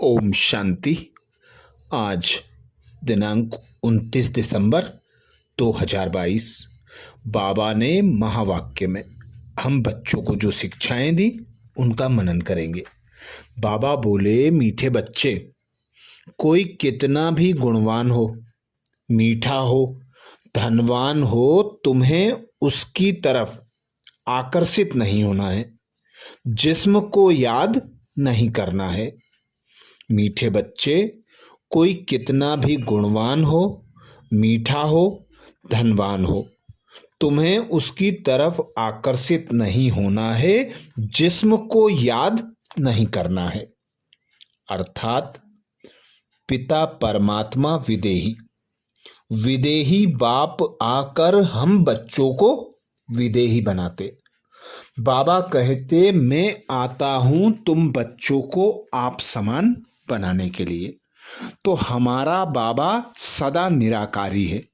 ओम शांति। आज दिनांक 29 दिसंबर 2022। बाबा ने महावाक्य में हम बच्चों को जो शिक्षाएं दी उनका मनन करेंगे। बाबा बोले, मीठे बच्चे, कोई कितना भी गुणवान हो, मीठा हो, धनवान हो, तुम्हें उसकी तरफ आकर्षित नहीं होना है, जिस्म को याद नहीं करना है। मीठे बच्चे, कोई कितना भी गुणवान हो, मीठा हो, धनवान हो, तुम्हें उसकी तरफ आकर्षित नहीं होना है, जिस्म को याद नहीं करना है। अर्थात पिता परमात्मा विदेही, विदेही बाप आकर हम बच्चों को विदेही बनाते। बाबा कहते, मैं आता हूं तुम बच्चों को आप समान बनाने के लिए। तो हमारा बाबा सदा निराकारी है।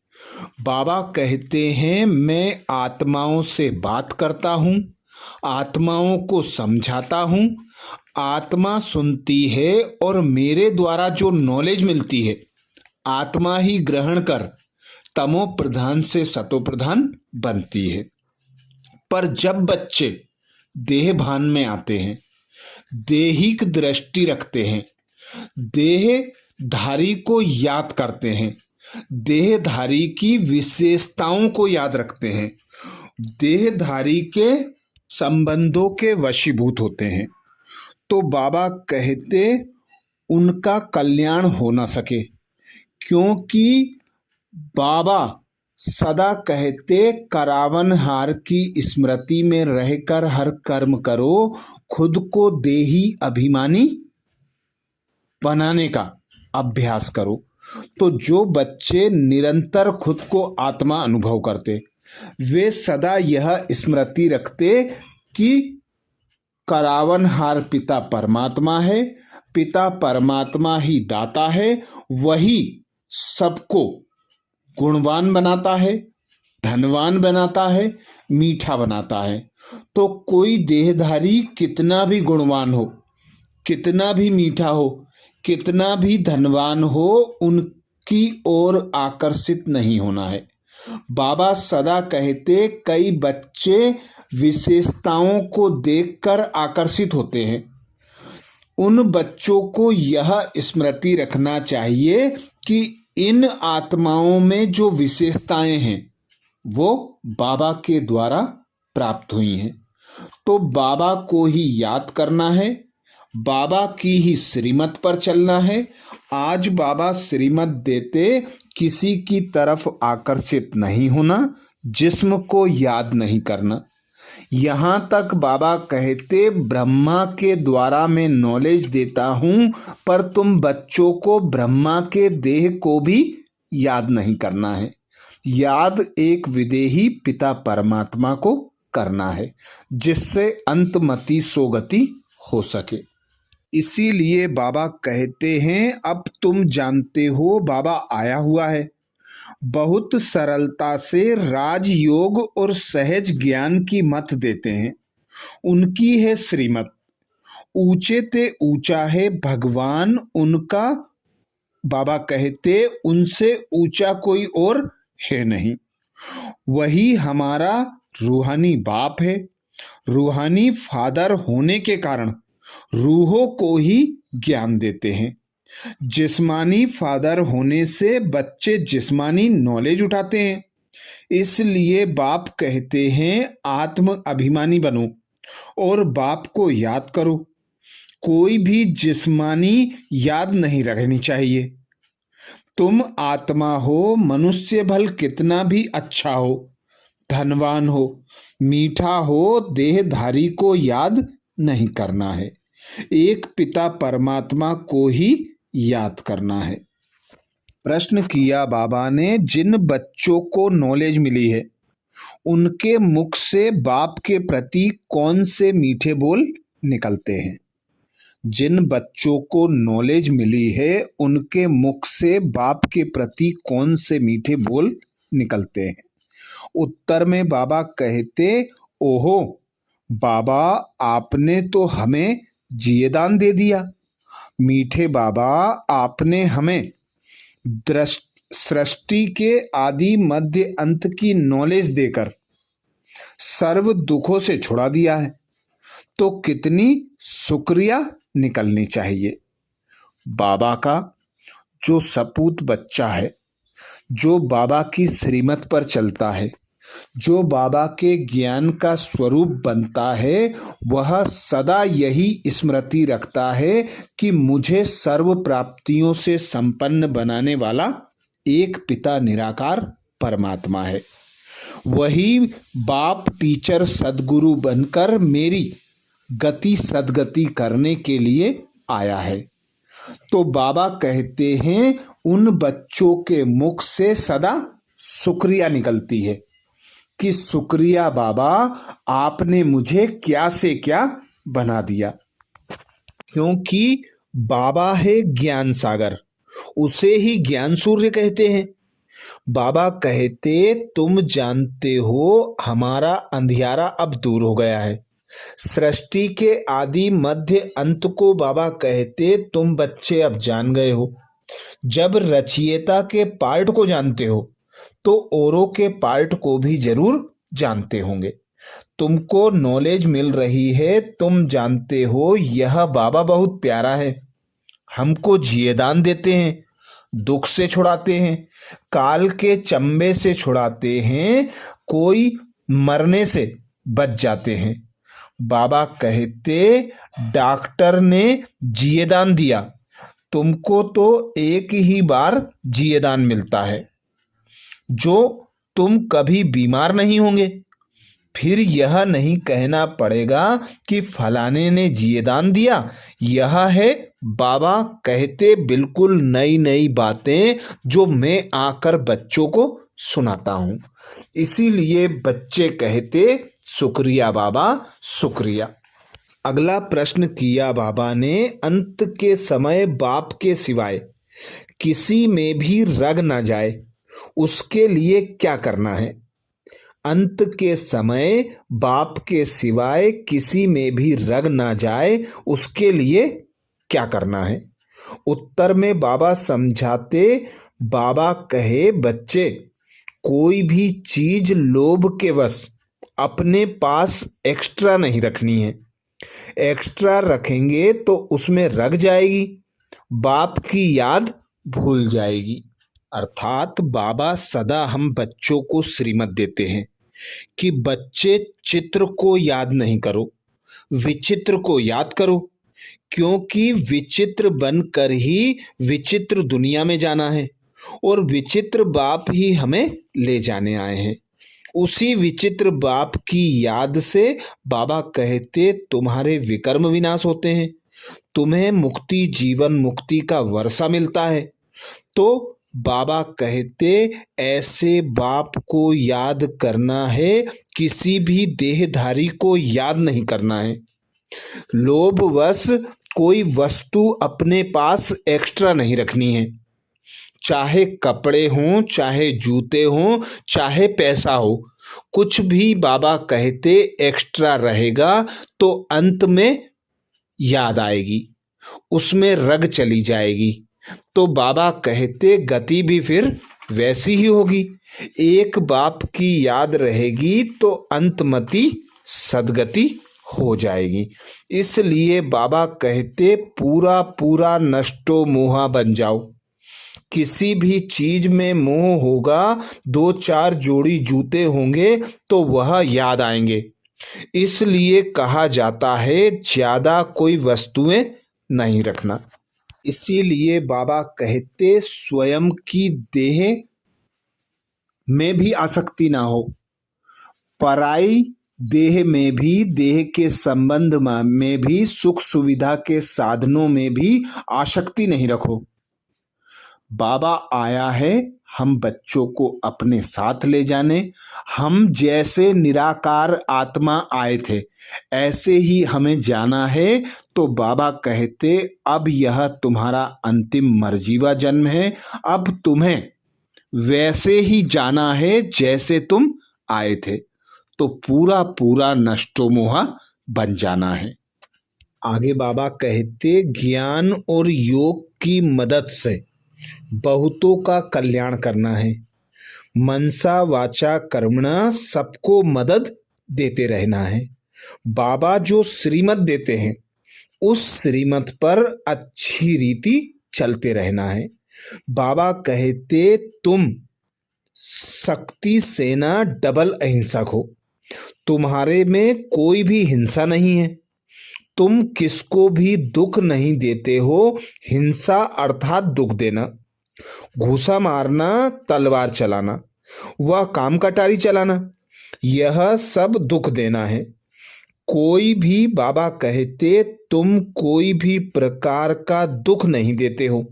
बाबा कहते हैं, मैं आत्माओं से बात करता हूं, आत्माओं को समझाता हूं, आत्मा सुनती है और मेरे द्वारा जो नॉलेज मिलती है आत्मा ही ग्रहण कर तमो प्रधान से सतो प्रधान बनती है। पर जब बच्चे देह भान में आते हैं, देहिक दृष्टि रखते हैं, देहधारी को याद करते हैं, देहधारी की विशेषताओं को याद रखते हैं, देहधारी के संबंधों के वशीभूत होते हैं, तो बाबा कहते उनका कल्याण हो ना सके। क्योंकि बाबा सदा कहते, करावनहार की स्मृति में रहकर हर कर्म करो, खुद को देही अभिमानी बनाने का अभ्यास करो। तो जो बच्चे निरंतर खुद को आत्मा अनुभव करते, वे सदा यह स्मृति रखते कि करावनहार पिता परमात्मा है, पिता परमात्मा ही दाता है, वही सबको गुणवान बनाता है, धनवान बनाता है, मीठा बनाता है। तो कोई देहधारी कितना भी गुणवान हो, कितना भी मीठा हो, कितना भी धनवान हो, उनकी ओर आकर्षित नहीं होना है। बाबा सदा कहते, कई बच्चे विशेषताओं को देखकर आकर्षित होते हैं। उन बच्चों को यह स्मृति रखना चाहिए कि इन आत्माओं में जो विशेषताएं हैं वो बाबा के द्वारा प्राप्त हुई हैं। तो बाबा को ही याद करना है, बाबा की ही श्रीमत पर चलना है। आज बाबा श्रीमत देते, किसी की तरफ आकर्षित नहीं होना, जिस्म को याद नहीं करना। यहां तक बाबा कहते, ब्रह्मा के द्वारा मैं नॉलेज देता हूं, पर तुम बच्चों को ब्रह्मा के देह को भी याद नहीं करना है। याद एक विदेही पिता परमात्मा को करना है, जिससे अंतमति सोगति हो सके। इसीलिए बाबा कहते हैं, अब तुम जानते हो बाबा आया हुआ है। बहुत सरलता से राजयोग और सहज ज्ञान की मत देते हैं। उनकी है श्रीमत, ऊंचे ते ऊंचा है भगवान उनका। बाबा कहते, उनसे ऊंचा कोई और है नहीं। वही हमारा रूहानी बाप है। रूहानी फादर होने के कारण रूहों को ही ज्ञान देते हैं। जिस्मानी फादर होने से बच्चे जिस्मानी नॉलेज उठाते हैं। इसलिए बाप कहते हैं, आत्म अभिमानी बनो और बाप को याद करो। कोई भी जिस्मानी याद नहीं रखनी चाहिए। तुम आत्मा हो, मनुष्य भल कितना भी अच्छा हो, धनवान हो, मीठा हो, देहधारी को याद नहीं करना है। एक पिता परमात्मा को ही याद करना है। प्रश्न किया बाबा ने, जिन बच्चों को नॉलेज मिली है उनके मुख से बाप के प्रति कौन से मीठे बोल निकलते हैं? जिन बच्चों को नॉलेज मिली है उनके मुख से बाप के प्रति कौन से मीठे बोल निकलते हैं? उत्तर में बाबा कहते, ओहो बाबा, आपने तो हमें जिए दान दे दिया। मीठे बाबा, आपने हमें सृष्टि के आदि मध्य अंत की नॉलेज देकर सर्व दुखों से छुड़ा दिया है, तो कितनी शुक्रिया निकलनी चाहिए। बाबा का जो सपूत बच्चा है, जो बाबा की श्रीमत पर चलता है, जो बाबा के ज्ञान का स्वरूप बनता है, वह सदा यही स्मृति रखता है कि मुझे सर्व प्राप्तियों से संपन्न बनाने वाला एक पिता निराकार परमात्मा है। वही बाप टीचर सदगुरु बनकर मेरी गति सदगति करने के लिए आया है। तो बाबा कहते हैं, उन बच्चों के मुख से सदा शुक्रिया निकलती है कि शुक्रिया बाबा, आपने मुझे क्या से क्या बना दिया। क्योंकि बाबा है ज्ञान सागर, उसे ही ज्ञान सूर्य कहते हैं। बाबा कहते, तुम जानते हो हमारा अंधियारा अब दूर हो गया है। सृष्टि के आदि मध्य अंत को बाबा कहते, तुम बच्चे अब जान गए हो। जब रचयिता के पार्ट को जानते हो तो औरों के पार्ट को भी जरूर जानते होंगे। तुमको नॉलेज मिल रही है, तुम जानते हो यह बाबा बहुत प्यारा है। हमको जियेदान देते हैं, दुख से छुड़ाते हैं, काल के चंबे से छुड़ाते हैं, कोई मरने से बच जाते हैं। बाबा कहते, डॉक्टर ने जियेदान दिया, तुमको तो एक ही बार जियेदान मिलता है, जो तुम कभी बीमार नहीं होंगे। फिर यह नहीं कहना पड़ेगा कि फलाने ने जियेदान दिया। यह है बाबा कहते बिल्कुल नई नई बातें जो मैं आकर बच्चों को सुनाता हूँ। इसीलिए बच्चे कहते, शुक्रिया बाबा, शुक्रिया। अगला प्रश्न किया बाबा ने, अंत के समय बाप के सिवाय किसी में भी रग न जाए, उसके लिए क्या करना है। अंत के समय बाप के सिवाय किसी में भी रग ना जाए, उसके लिए क्या करना है। उत्तर में बाबा समझाते, बाबा कहे, बच्चे, कोई भी चीज लोभ के वश अपने पास एक्स्ट्रा नहीं रखनी है। एक्स्ट्रा रखेंगे तो उसमें रग जाएगी, बाप की याद भूल जाएगी। अर्थात बाबा सदा हम बच्चों को श्रीमत देते हैं कि बच्चे, चित्र को याद नहीं करो, विचित्र को याद करो, क्योंकि विचित्र बनकर ही विचित्र दुनिया में जाना है और विचित्र बाप ही हमें ले जाने आए हैं। उसी विचित्र बाप की याद से बाबा कहते, तुम्हारे विकर्म विनाश होते हैं, तुम्हें मुक्ति, जीवन मुक्ति का वर्षा मिलता है। तो बाबा कहते, ऐसे बाप को याद करना है, किसी भी देहधारी को याद नहीं करना है। लोभवश कोई वस्तु अपने पास एक्स्ट्रा नहीं रखनी है, चाहे कपड़े हों, चाहे जूते हों, चाहे पैसा हो। कुछ भी बाबा कहते एक्स्ट्रा रहेगा तो अंत में याद आएगी, उसमें रग चली जाएगी। तो बाबा कहते, गति भी फिर वैसी ही होगी। एक बाप की याद रहेगी तो अंतमति सदगति हो जाएगी। इसलिए बाबा कहते, पूरा पूरा नष्टो मोहा बन जाओ। किसी भी चीज में मोह होगा, 2-4 जोड़ी जूते होंगे तो वह याद आएंगे। इसलिए कहा जाता है, ज्यादा कोई वस्तुएं नहीं रखना। इसीलिए बाबा कहते, स्वयं की देह में भी आसक्ति ना हो, पराई देह में भी, देह के संबंध में भी, सुख सुविधा के साधनों में भी आसक्ति नहीं रखो। बाबा आया है हम बच्चों को अपने साथ ले जाने। हम जैसे निराकार आत्मा आए थे ऐसे ही हमें जाना है। तो बाबा कहते, अब यह तुम्हारा अंतिम मर्जीवा जन्म है, अब तुम्हें वैसे ही जाना है जैसे तुम आए थे। तो पूरा पूरा नष्टो मोहा बन जाना है। आगे बाबा कहते ज्ञान और योग की मदद से बहुतों का कल्याण करना है। मनसा वाचा कर्मणा सबको मदद देते रहना है। बाबा जो श्रीमत देते हैं उस श्रीमत पर अच्छी रीति चलते रहना है। बाबा कहते तुम शक्ति सेना डबल अहिंसक हो, तुम्हारे में कोई भी हिंसा नहीं है, तुम किसको भी दुख नहीं देते हो। हिंसा अर्थात दुख देना, घूसा मारना, तलवार चलाना, वह काम कटारी चलाना, यह सब दुख देना है। कोई भी बाबा कहते तुम कोई भी प्रकार का दुख नहीं देते हो,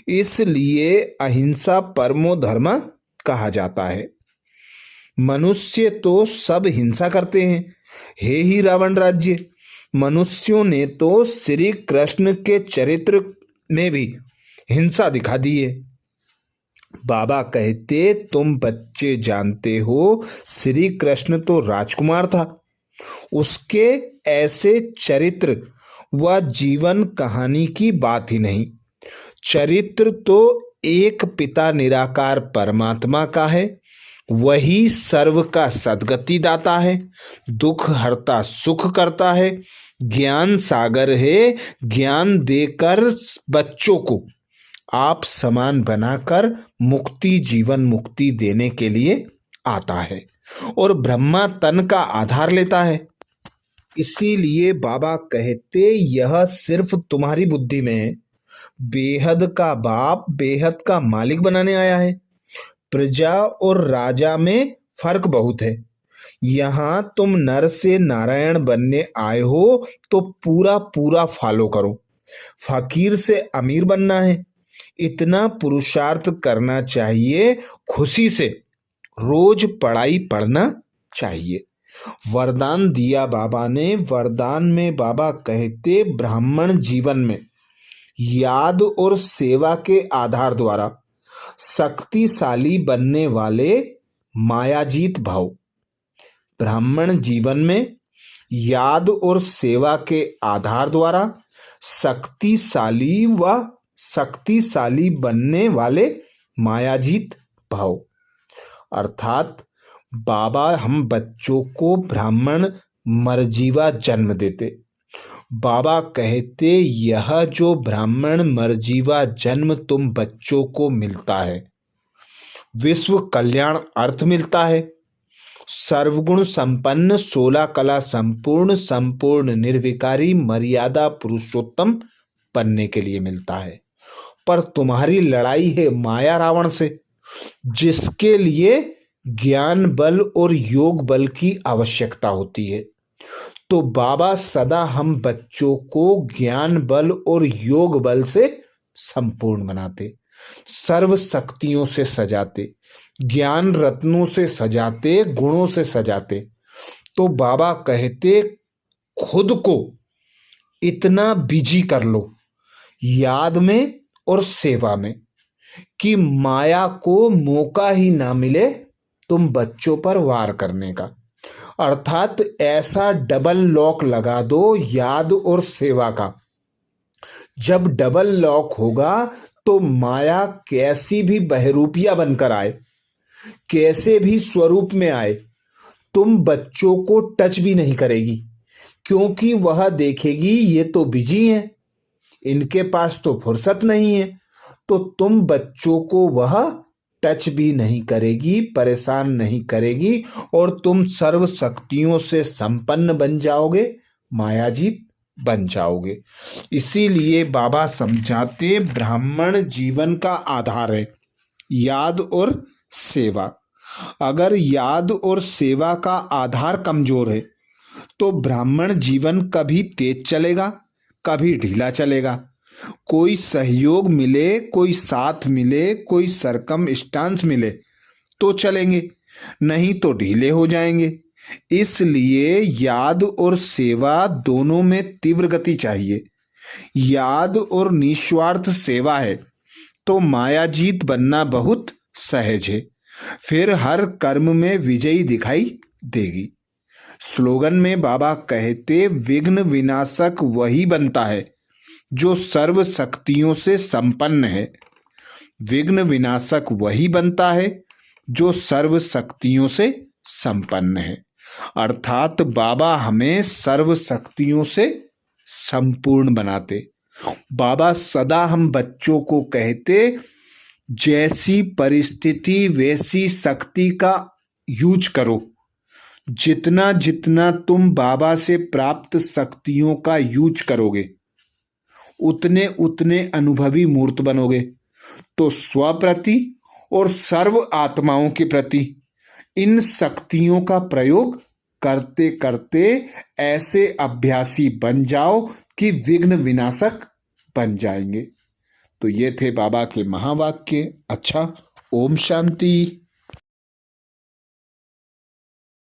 इसलिए अहिंसा परमो धर्म कहा जाता है। मनुष्य तो सब हिंसा करते हैं, हे ही रावण राज्य। मनुष्यों ने तो श्री कृष्ण के चरित्र में भी हिंसा दिखा दी है। बाबा कहते तुम बच्चे जानते हो श्री कृष्ण तो राजकुमार था, उसके ऐसे चरित्र व जीवन कहानी की बात ही नहीं। चरित्र तो एक पिता निराकार परमात्मा का है, वही सर्व का सद्गति दाता है, दुख हरता सुख करता है, ज्ञान सागर है, ज्ञान देकर बच्चों को आप समान बनाकर मुक्ति जीवन मुक्ति देने के लिए आता है और ब्रह्मा तन का आधार लेता है। इसीलिए बाबा कहते यह सिर्फ तुम्हारी बुद्धि में है। बेहद का बाप बेहद का मालिक बनाने आया है। प्रजा और राजा में फर्क बहुत है। यहां तुम नर से नारायण बनने आए हो तो पूरा पूरा फॉलो करो। फकीर से अमीर बनना है, इतना पुरुषार्थ करना चाहिए। खुशी से रोज पढ़ाई पढ़ना चाहिए। वरदान दिया बाबा ने। वरदान में बाबा कहते ब्राह्मण जीवन में याद और सेवा के आधार द्वारा शक्तिशाली बनने वाले मायाजीत भाव। ब्राह्मण जीवन में याद और सेवा के आधार द्वारा शक्तिशाली बनने वाले मायाजीत भाव। अर्थात बाबा हम बच्चों को ब्राह्मण मरजीवा जन्म देते। बाबा कहते यह जो ब्राह्मण मरजीवा जन्म तुम बच्चों को मिलता है, विश्व कल्याण अर्थ मिलता है, सर्वगुण संपन्न 16 कला संपूर्ण संपूर्ण निर्विकारी मर्यादा पुरुषोत्तम बनने के लिए मिलता है। पर तुम्हारी लड़ाई है माया रावण से, जिसके लिए ज्ञान बल और योग बल की आवश्यकता होती है। तो बाबा सदा हम बच्चों को ज्ञान बल और योग बल से संपूर्ण बनाते, सर्व शक्तियों से सजाते, ज्ञान रत्नों से सजाते, गुणों से सजाते। तो बाबा कहते खुद को इतना बिजी कर लो याद में और सेवा में कि माया को मौका ही ना मिले तुम बच्चों पर वार करने का। अर्थात ऐसा डबल लॉक लगा दो याद और सेवा का। जब डबल लॉक होगा तो माया कैसी भी बहरूपिया बनकर आए, कैसे भी स्वरूप में आए, तुम बच्चों को टच भी नहीं करेगी, क्योंकि वह देखेगी ये तो बिजी हैं, इनके पास तो फुर्सत नहीं है। तो तुम बच्चों को वह टच भी नहीं करेगी, परेशान नहीं करेगी और तुम सर्व शक्तियों से संपन्न बन जाओगे, मायाजीत बन जाओगे। इसीलिए बाबा समझाते ब्राह्मण जीवन का आधार है याद और सेवा। अगर याद और सेवा का आधार कमजोर है तो ब्राह्मण जीवन कभी तेज चलेगा, कभी ढीला चलेगा। कोई सहयोग मिले, कोई साथ मिले, कोई सरकमस्टांस मिले तो चलेंगे, नहीं तो ढीले हो जाएंगे। इसलिए याद और सेवा दोनों में तीव्र गति चाहिए। याद और निस्वार्थ सेवा है तो मायाजीत बनना बहुत सहज है, फिर हर कर्म में विजयी दिखाई देगी। स्लोगन में बाबा कहते, विघ्न विनाशक वही बनता है जो सर्व शक्तियों से संपन्न है। विघ्न विनाशक वही बनता है जो सर्व शक्तियों से संपन्न है। अर्थात बाबा हमें सर्व शक्तियों से संपूर्ण बनाते। बाबा सदा हम बच्चों को कहते, जैसी परिस्थिति वैसी शक्ति का यूज करो। जितना जितना तुम बाबा से प्राप्त शक्तियों का यूज करोगे, उतने उतने अनुभवी मूर्त बनोगे। तो स्वप्रति और सर्व आत्माओं के प्रति इन शक्तियों का प्रयोग करते करते ऐसे अभ्यासी बन जाओ कि विघ्न विनाशक बन जाएंगे। तो ये थे बाबा के महावाक्य। अच्छा, ओम शांति।